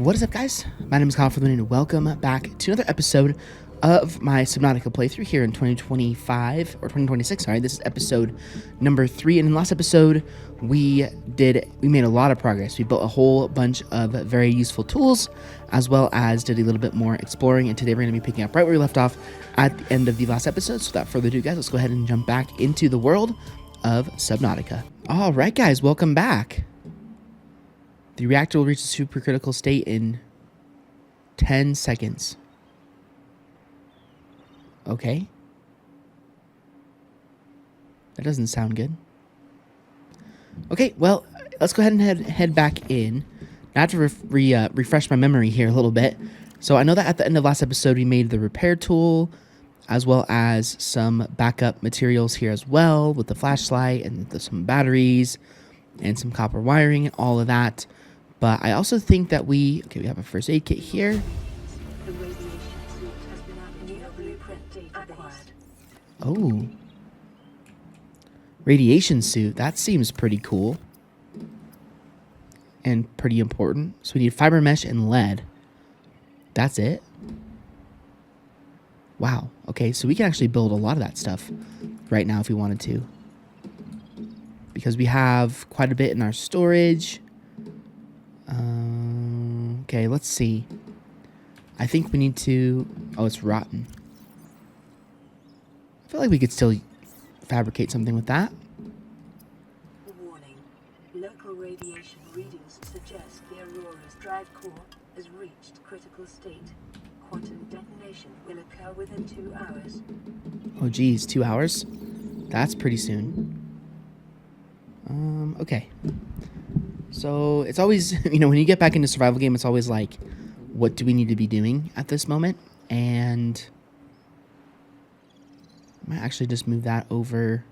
What is up, guys? My name is Kyle FtW, and welcome back to another episode of my Subnautica playthrough here in 2025, or 2026, sorry. This is episode number 3, and in the last episode, we made a lot of progress. We built a whole bunch of very useful tools, as well as did a little bit more exploring, and today we're going to be picking up right where we left off at the end of the last episode. So without further ado, guys, let's go ahead and jump back into the world of Subnautica. All right, guys, welcome back. The reactor will reach a supercritical state in 10 seconds. Okay. That doesn't sound good. Okay, well, let's go ahead and head back in. I have to refresh my memory here a little bit. So I know that at the end of last episode, we made the repair tool, as well as some backup materials here as well, with the flashlight and some batteries and some copper wiring and all of that. But I also think that we have a first aid kit here. Oh. Radiation suit. That seems pretty cool. And pretty important. So we need fiber mesh and lead. That's it. Wow. Okay, so we can actually build a lot of that stuff right now if we wanted to. Because we have quite a bit in our storage. Okay, let's see. I think we need to... Oh, it's rotten. I feel like we could still fabricate something with that. Warning. Local radiation readings suggest the Aurora's drive core has reached critical state. Quantum detonation will occur within 2 hours. Oh, geez, 2 hours? That's pretty soon. Okay. So it's always, when you get back into a survival game, it's always like, what do we need to be doing at this moment? And I might actually just move that over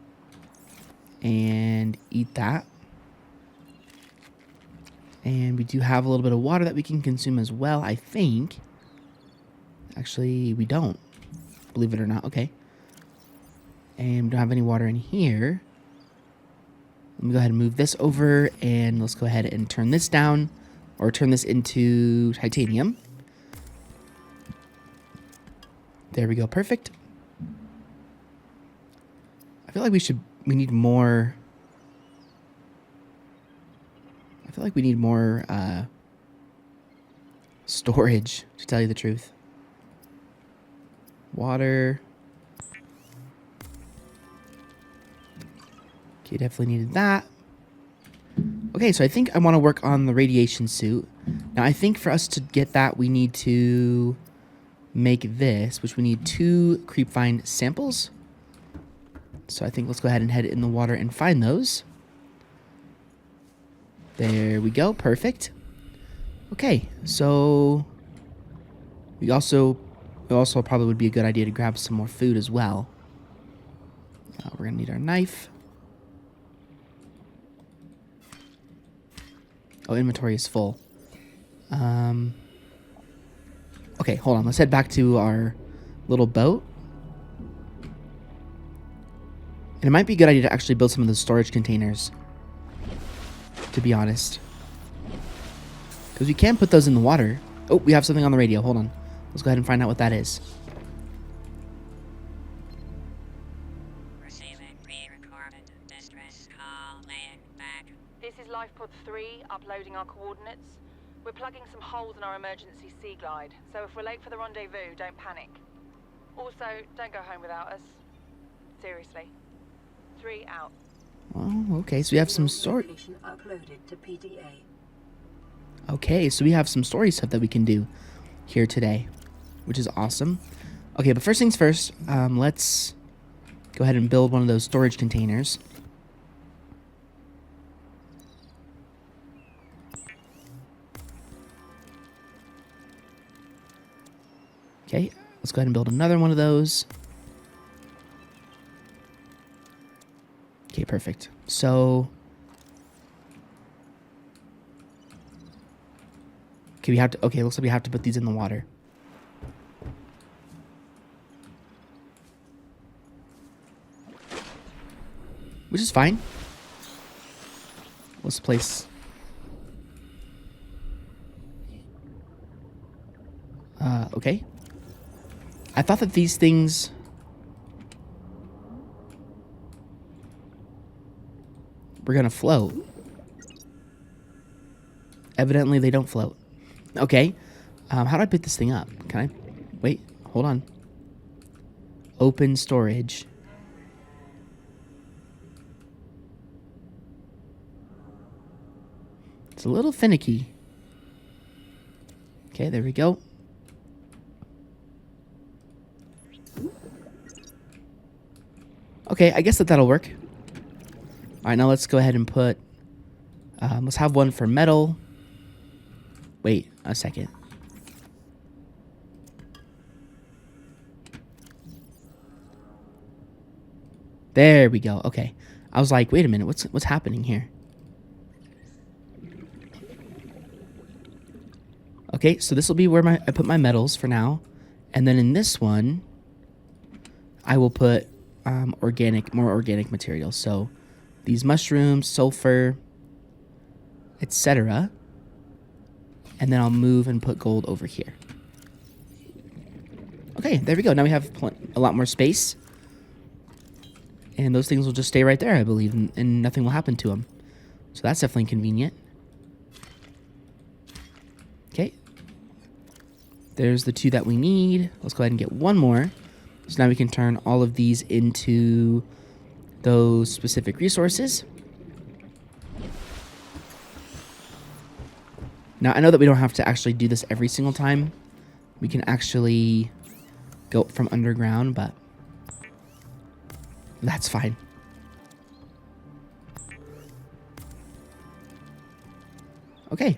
and eat that. And we do have a little bit of water that we can consume as well, I think. Actually, we don't, believe it or not. Okay. And we don't have any water in here. Let me go ahead and move this over, and let's go ahead and turn this down, or turn this into titanium. There we go, perfect. I feel like we need more. I feel like we need more storage, to tell you the truth. Water. Okay, definitely needed that. Okay, so I think I want to work on the radiation suit. Now, I think for us to get that, we need to make this, which we need 2 creepvine samples. So I think let's go ahead and head in the water and find those. There we go, perfect. Okay, so it also probably would be a good idea to grab some more food as well. We're gonna need our knife. Oh, inventory is full. Okay, hold on. Let's head back to our little boat. And it might be a good idea to actually build some of those storage containers, to be honest. Because we can put those in the water. Oh, we have something on the radio. Hold on. Let's go ahead and find out what that is. This is Lifepod 3, uploading our coordinates. We're plugging some holes in our emergency sea glide, so if we're late for the rendezvous, don't panic. Also, don't go home without us. Seriously. 3 out. Oh, okay, so we have some story. Uploaded to PDA. Okay, so we have some story stuff that we can do here today, which is awesome. Okay, but first things first, let's go ahead and build one of those storage containers. Okay, let's go ahead and build another one of those. Okay, perfect. So, okay, looks like we have to put these in the water. Which is fine. Let's place Okay. I thought that these things... were gonna float. Evidently, they don't float. Okay. How do I pick this thing up? Can I... Wait, hold on. Open storage. It's a little finicky. Okay, there we go. Okay, I guess that'll work. All right, now let's go ahead and put... let's have one for metal. Wait a second. There we go. Okay. I was like, wait a minute. What's happening here? Okay, so this will be where I put my metals for now. And then in this one, I will put more organic materials. So these mushrooms, sulfur, etc. And then I'll move and put gold over here. Okay, there we go. Now we have a lot more space. And those things will just stay right there, I believe, and nothing will happen to them. So that's definitely convenient. Okay. There's the 2 that we need. Let's go ahead and get one more. So now we can turn all of these into those specific resources. Now, I know that we don't have to actually do this every single time. We can actually go from underground, but that's fine. Okay.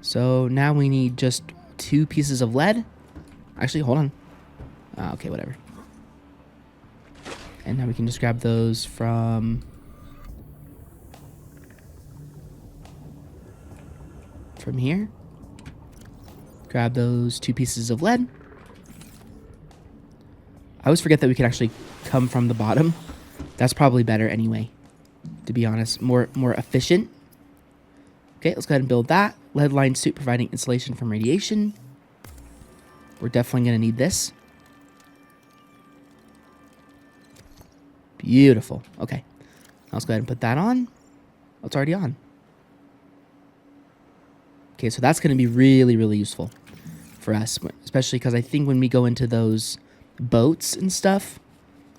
So now we need just 2 pieces of lead. Actually, hold on. Okay, whatever. And now we can just grab those from here. Grab those 2 pieces of lead. I always forget that we can actually come from the bottom. That's probably better anyway, to be honest. More efficient. Okay, let's go ahead and build that. Lead line suit providing insulation from radiation. We're definitely going to need this. Beautiful. Okay. Now let's go ahead and put that on. Oh, it's already on. Okay, so that's going to be really, really useful for us, especially because I think when we go into those boats and stuff,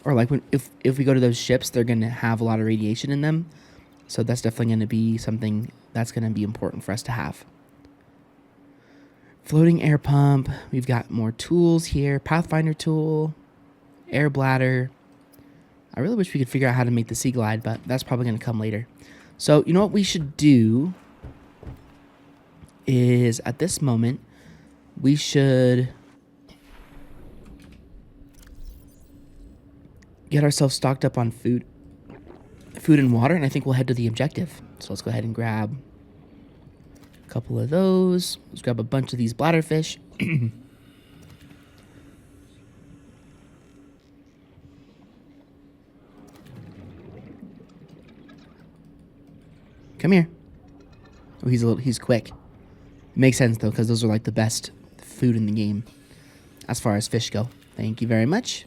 or like if we go to those ships, they're going to have a lot of radiation in them. So that's definitely going to be something that's going to be important for us to have. Floating air pump. We've got more tools here. Pathfinder tool. Air bladder. I really wish we could figure out how to make the sea glide, but that's probably going to come later. So you know what we should do is at this moment, we should get ourselves stocked up on food and water, and I think we'll head to the objective. So let's go ahead and grab a couple of those. Let's grab a bunch of these bladderfish. Come here. Oh, he's quick. Makes sense though, because those are like the best food in the game as far as fish go. Thank you very much.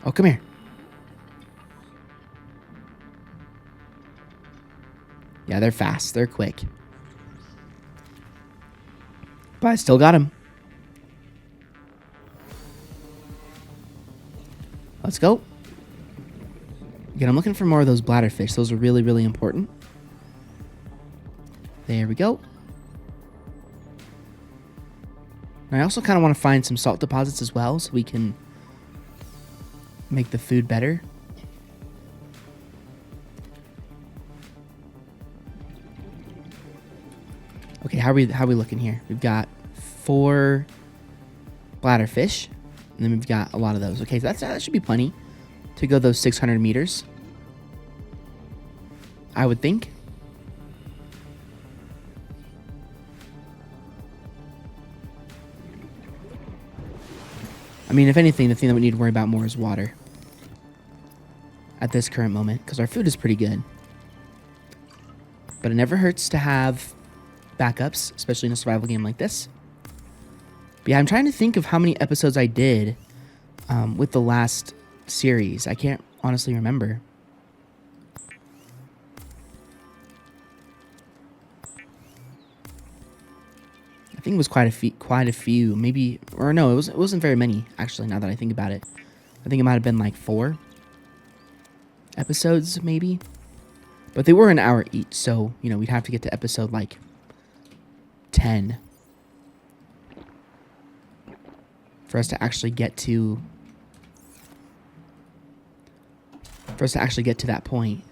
Oh, come here. Yeah, they're fast. They're quick. But I still got him. Let's go. Again, I'm looking for more of those bladderfish. Those are really, really important. There we go. And I also kind of want to find some salt deposits as well so we can make the food better. Okay, how are we looking here? We've got 4 bladderfish, and then we've got a lot of those. Okay, so that should be plenty to go those 600 meters, I would think. I mean, if anything, the thing that we need to worry about more is water. At this current moment, because our food is pretty good. But it never hurts to have backups, especially in a survival game like this. But yeah, I'm trying to think of how many episodes I did with the last series. I can't honestly remember. I think it was quite a few, maybe, or no, it wasn't very many actually. Now that I think about it, I think it might have been like 4 episodes, maybe. But they were an hour each, so you know we'd have to get to episode like 10 for us to actually get to that point.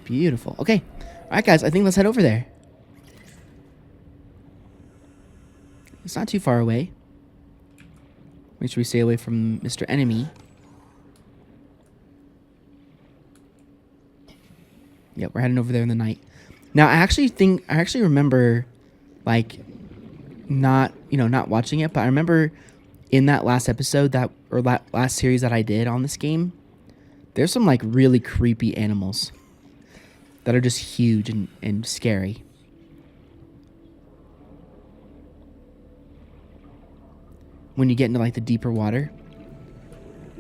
Beautiful. Okay. All right, guys. I think let's head over there. It's not too far away. Make sure we stay away from Mr. Enemy. Yep, we're heading over there in the night. Now, I actually remember, like, not watching it, but I remember in that last episode last series that I did on this game, there's some, like, really creepy animals that are just huge and scary. When you get into, like, the deeper water.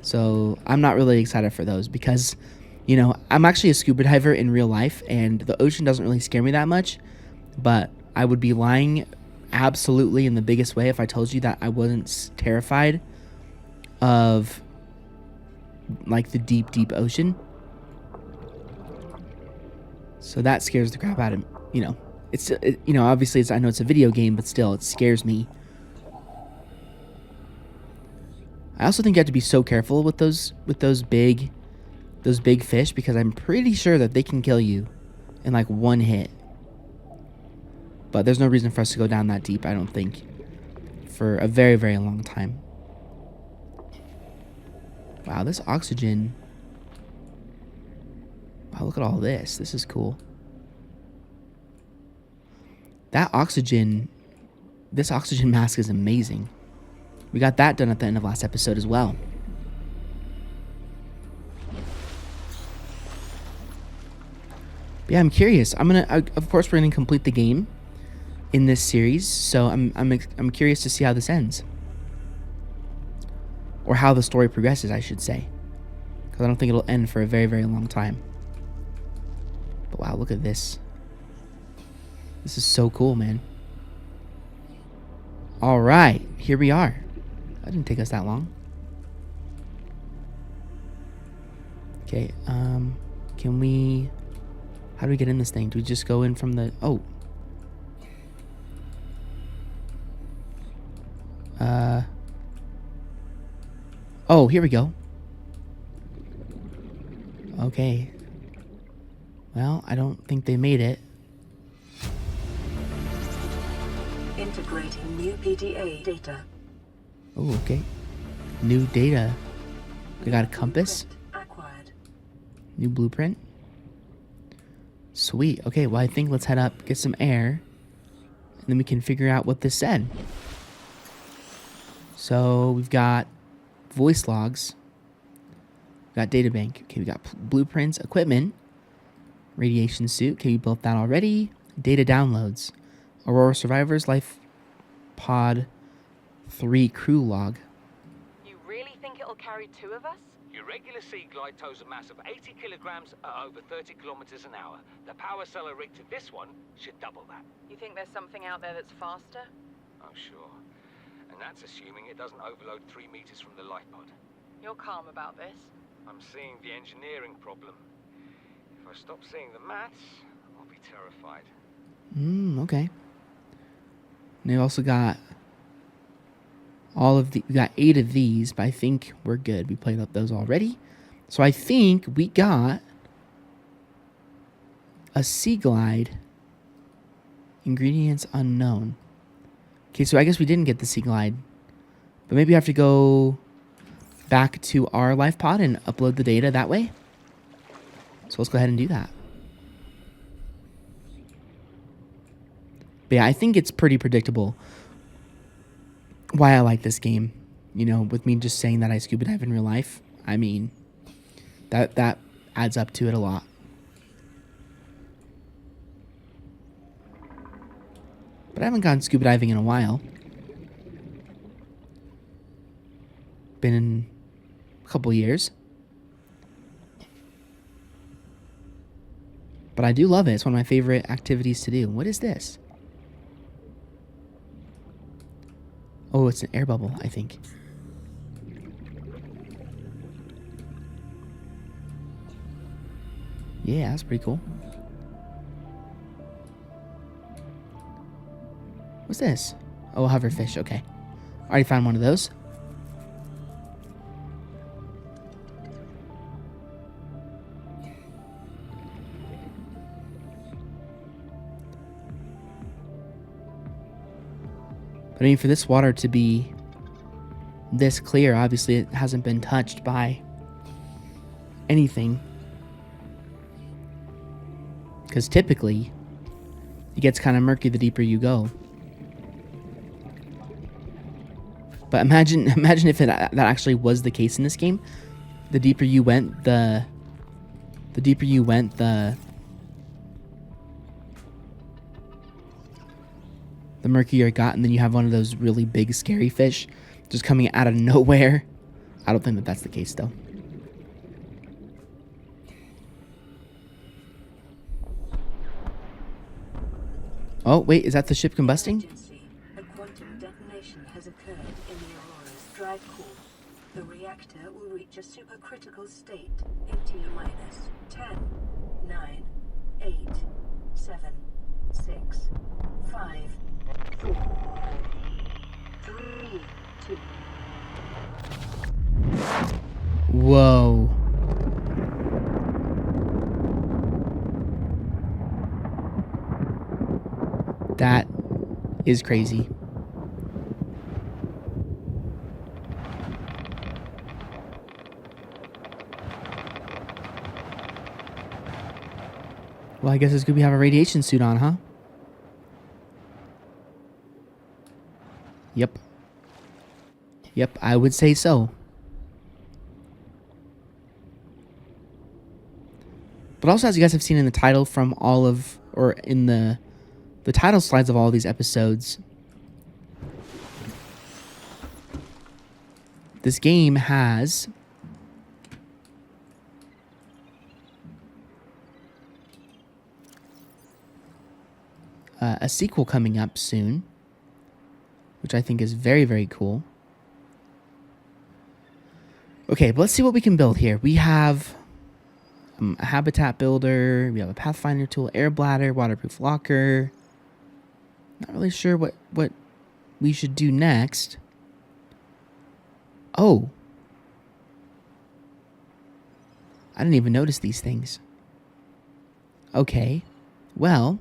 So, I'm not really excited for those because, you know, I'm actually a scuba diver in real life, and the ocean doesn't really scare me that much, but I would be lying absolutely in the biggest way if I told you that I wasn't terrified of, like, the deep, deep ocean. So that scares the crap out of me, you know. Obviously, I know it's a video game, but still, it scares me. I also think you have to be so careful with those big fish, because I'm pretty sure that they can kill you in like one hit. But there's no reason for us to go down that deep, I don't think, for a very, very long time. Wow, this oxygen. Wow, look at all this. This is cool. This oxygen mask is amazing. We got that done at the end of last episode as well. But yeah, I'm curious. Of course, we're gonna complete the game in this series, so I'm curious to see how this ends, or how the story progresses, I should say, because I don't think it'll end for a very, very long time. But wow, look at this. This is so cool, man. All right, here we are. That didn't take us that long. Okay, can we... How do we get in this thing? Do we just go in from the... Oh. Oh, here we go. Okay. Well, I don't think they made it. Integrating new PDA data. Oh, okay. New data. We got a compass. Acquired. New blueprint. Sweet. Okay, well, I think let's head up, get some air, and then we can figure out what this said. So we've got voice logs. We got data bank. Okay, we got blueprints, equipment, radiation suit. Okay, we built that already. Data downloads. Aurora Survivors, Lifepod 3 crew log. You really think it'll carry 2 of us? Your regular sea glide tows a mass of 80 kilograms at over 30 kilometers an hour. The power cellar rig to this one should double that. You think there's something out there that's faster? Oh, sure. And that's assuming it doesn't overload 3 meters from the Lifepod. You're calm about this. I'm seeing the engineering problem. If I stop seeing the maths, I'll be terrified. Okay. And we also got we got 8 of these, but I think we're good. We played up those already. So I think we got a sea glide. Ingredients unknown. Okay, so I guess we didn't get the sea glide. But maybe I have to go back to our Lifepod and upload the data that way. So let's go ahead and do that. But yeah, I think it's pretty predictable why I like this game. You know, with me just saying that I scuba dive in real life, I mean, that adds up to it a lot. But I haven't gone scuba diving in a while. Been in a couple years. But I do love it. It's one of my favorite activities to do. What is this? Oh, it's an air bubble, I think. Yeah, that's pretty cool. What's this? Oh, hoverfish. Okay. Already found one of those. But I mean, for this water to be this clear, obviously it hasn't been touched by anything. Because typically, it gets kind of murky the deeper you go. But imagine if that actually was the case in this game. The deeper you went, the murkier it got, and then you have one of those really big scary fish just coming out of nowhere. I don't think that that's the case though. Oh wait, is that the ship combusting? Emergency. A quantum detonation has occurred in the Aurora's drive core. The reactor will reach a supercritical state in T-minus 10, 9, 8, 7, 6, 5, 4, 3, 2. Whoa. That is crazy. Well, I guess it's good we have a radiation suit on, huh? Yep. Yep, I would say so. But also, as you guys have seen in the title from all of, or in the title slides of all of these episodes, this game has a sequel coming up soon, which I think is very, very cool. Okay, but let's see what we can build here. We have a habitat builder, we have a pathfinder tool, air bladder, waterproof locker. Not really sure what we should do next. Oh. I didn't even notice these things. Okay. Well.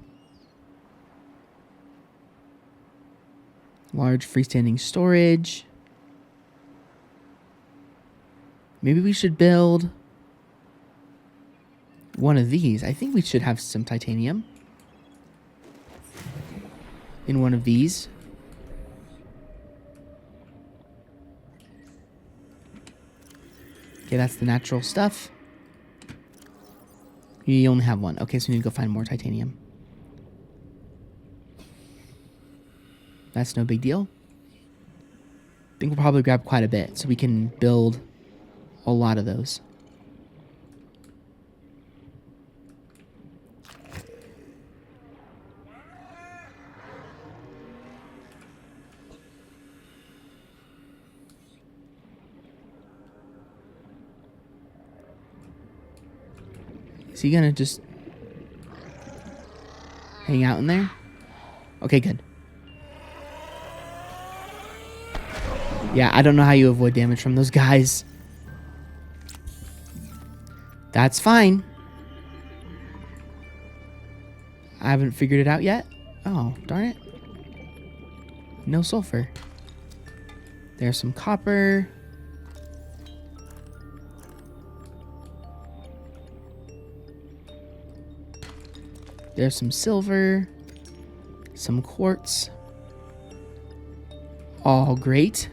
Large freestanding storage. Maybe we should build one of these. I think we should have some titanium in one of these. Okay, that's the natural stuff. You only have one. Okay, so we need to go find more titanium. That's no big deal. I think we'll probably grab quite a bit so we can build a lot of those. Is he gonna just hang out in there? Okay, good. Yeah, I don't know how you avoid damage from those guys. That's fine. I haven't figured it out yet. Oh, darn it. No sulfur. There's some copper. There's some silver. some quartz. All great.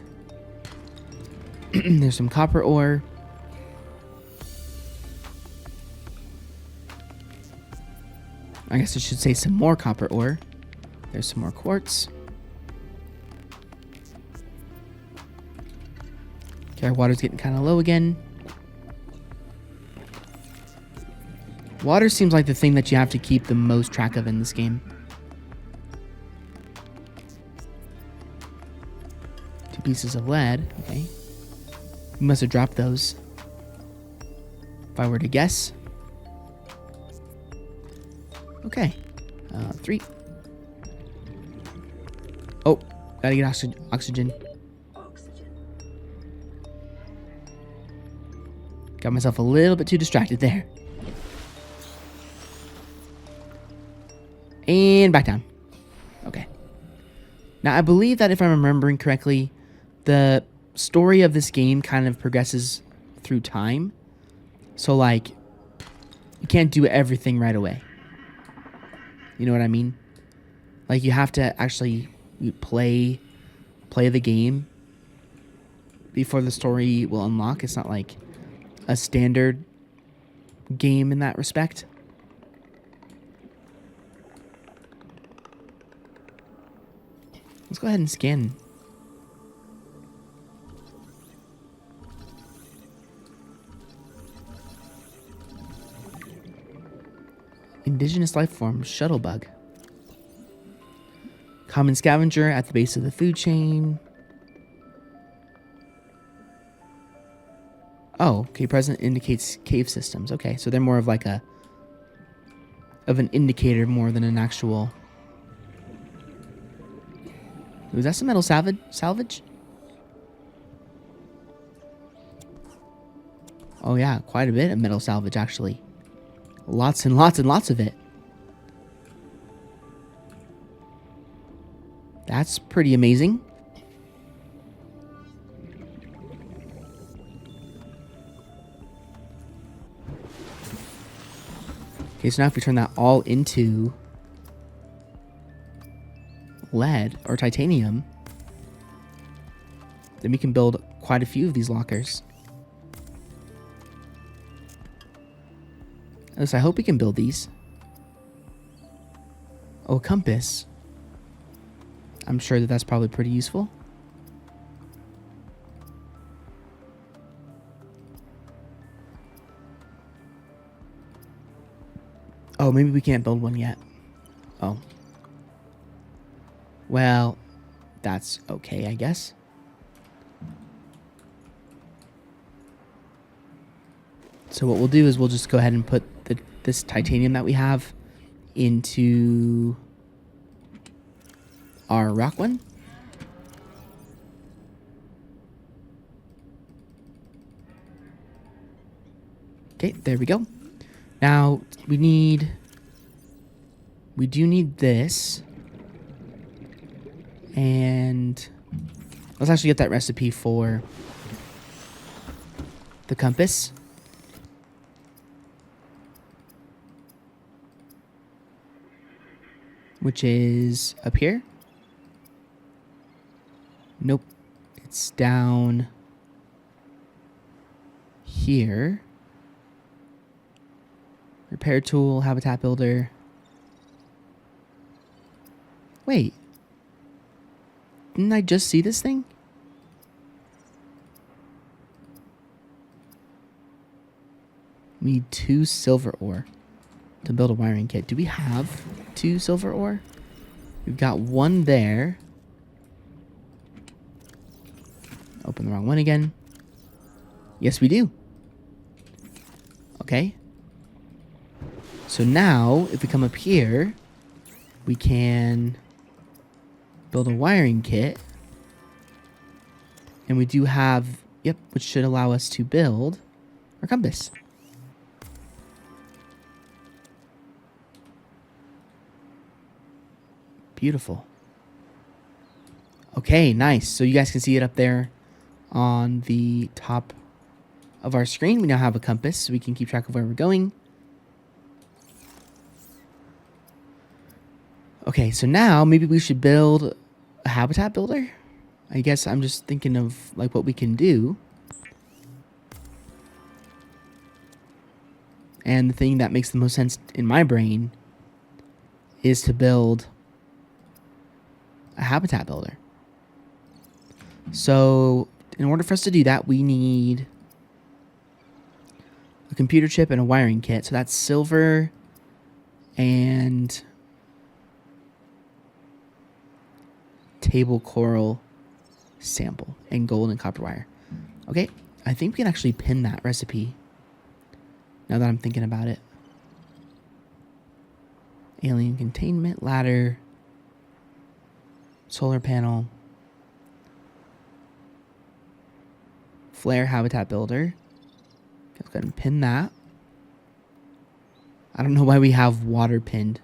There's some copper ore. I guess I should say some more copper ore. There's some more quartz. Okay, our water's getting kind of low again. Water seems like the thing that you have to keep the most track of in this game. 2 pieces of lead. Okay. We must have dropped those. If I were to guess. Okay. 3. Oh, gotta get oxygen. Oxygen. Got myself a little bit too distracted there. And back down. Okay. Now, I believe that if I'm remembering correctly, the story of this game kind of progresses through time. So, like, you can't do everything right away. You know what I mean? Like, you have to actually play the game before the story will unlock. It's not like a standard game in that respect. Let's go ahead and scan. Indigenous life form, shuttlebug. Common scavenger at the base of the food chain. Oh, okay, present indicates cave systems. Okay, so they're more of like an indicator more than an actual. Was that some metal salvage? Oh yeah, quite a bit of metal salvage actually. Lots and lots and lots of it. That's pretty amazing. Okay, so now if we turn that all into lead or titanium, then we can build quite a few of these lockers. At least I hope we can build these. Oh, a compass. I'm sure that that's probably pretty useful. Oh, maybe we can't build one yet. Oh. Well, that's okay, I guess. So what we'll do is we'll just go ahead and put this titanium that we have into our rock one. Okay, there we go. Now we do need this. And let's actually get that recipe for the compass. Which is up here. Nope. It's down here. Repair tool, habitat builder. Wait. Didn't I just see this thing? We need 2 silver ore to build a wiring kit. Do we have 2 silver ore? We've got 1 there. Open the wrong one again. Yes, we do. Okay. So now, if we come up here, we can build a wiring kit. And we do have, yep, which should allow us to build our compass. Beautiful. Okay, nice. So you guys can see it up there on the top of our screen. We now have a compass, so we can keep track of where we're going. Okay, so now maybe we should build a habitat builder. I guess I'm just thinking of like what we can do. And the thing that makes the most sense in my brain is to build a habitat builder. So in order for us to do that, we need a computer chip and a wiring kit. So that's silver and table coral sample and gold and copper wire. Okay, I think we can actually pin that recipe now that I'm thinking about it. Alien containment ladder, solar panel, flare habitat builder. Let's go ahead and pin that. I don't know why we have water pinned.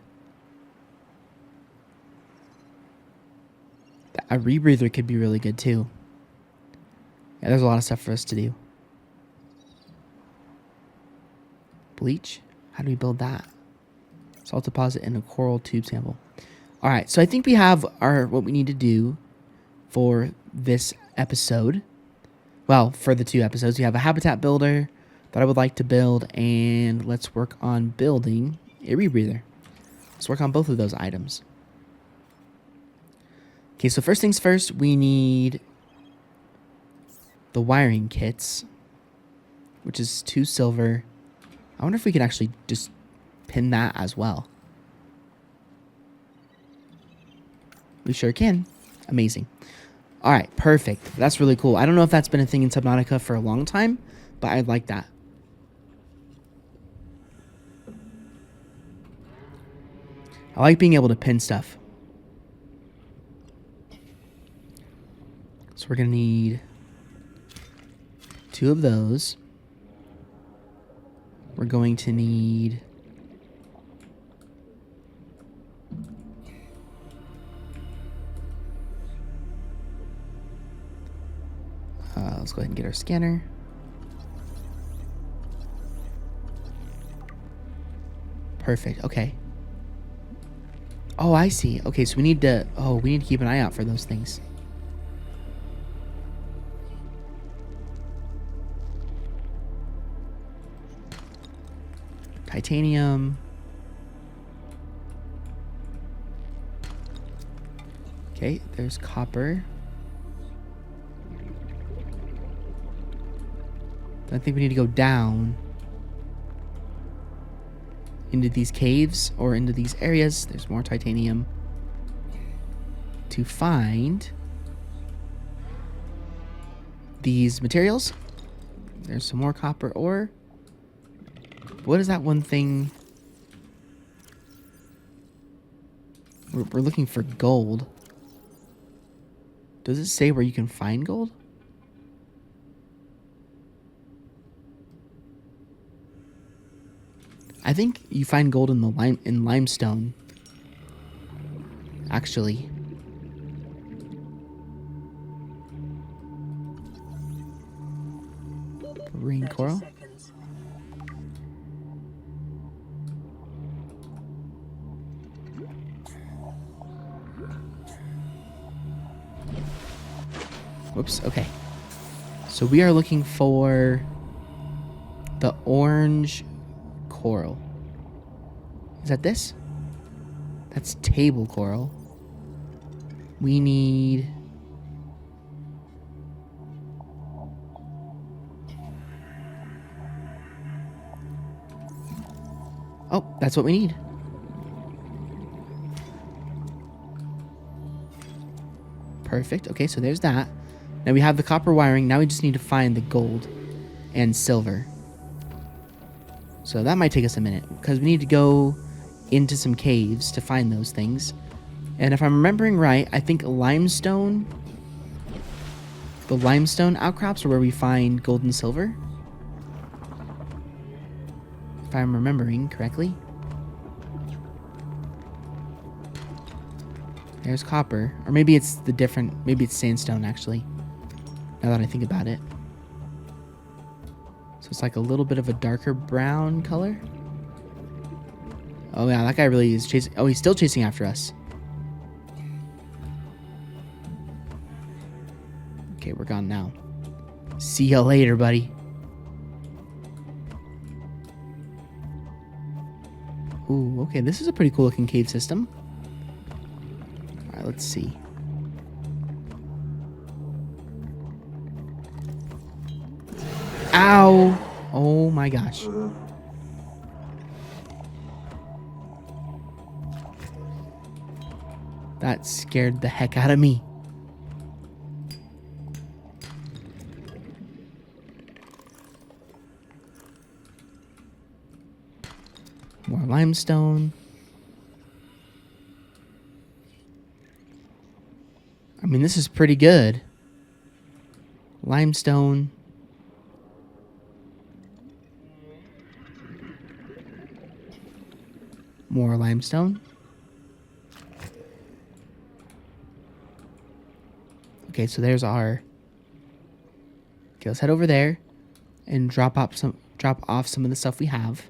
A rebreather could be really good too. Yeah, there's a lot of stuff for us to do. Bleach? How do we build that? Salt deposit and a coral tube sample. All right, so I think we have what we need to do for this episode. Well, for the 2 episodes, we have a habitat builder that I would like to build, and let's work on building a rebreather. Let's work on both of those items. Okay, so first things first, we need the wiring kits, which is 2 silver. I wonder if we can actually just pin that as well. We sure can. Amazing. All right, perfect. That's really cool. I don't know if that's been a thing in Subnautica for a long time, but I like that. I like being able to pin stuff. So we're going to need 2 of those. We're going to need let's go ahead and get our scanner. Perfect. Okay. Oh, I see. Okay, so we need to keep an eye out for those things. Titanium. Okay, there's copper. I think we need to go down into these caves or into these areas. There's more titanium to find these materials. There's some more copper ore. What is that one thing? We're looking for gold. Does it say where you can find gold? I think you find gold in the limestone. Actually. Marine coral. Seconds. Whoops, okay. So we are looking for the orange coral. Is that this? That's table coral. We need... Oh, that's what we need. Perfect. Okay, so there's that. Now we have the copper wiring. Now we just need to find the gold and silver. So that might take us a minute because we need to go into some caves to find those things. And if I'm remembering right, I think limestone, the limestone outcrops are where we find gold and silver. If I'm remembering correctly. There's copper. Or maybe it's the different, maybe it's sandstone actually. Now that I think about it. So it's like a little bit of a darker brown color. Oh yeah, that guy really is chasing. Oh, he's still chasing after us. Okay, we're gone now. See ya later, buddy. Ooh, okay, this is a pretty cool looking cave system. Alright, let's see. Ow! Oh my gosh. That scared the heck out of me. More limestone. I mean, this is pretty good. Limestone. More limestone. Okay, so there's our... Okay, let's head over there and drop off some of the stuff we have.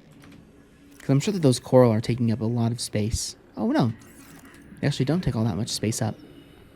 Because I'm sure that those coral are taking up a lot of space. Oh, no. They actually don't take all that much space up.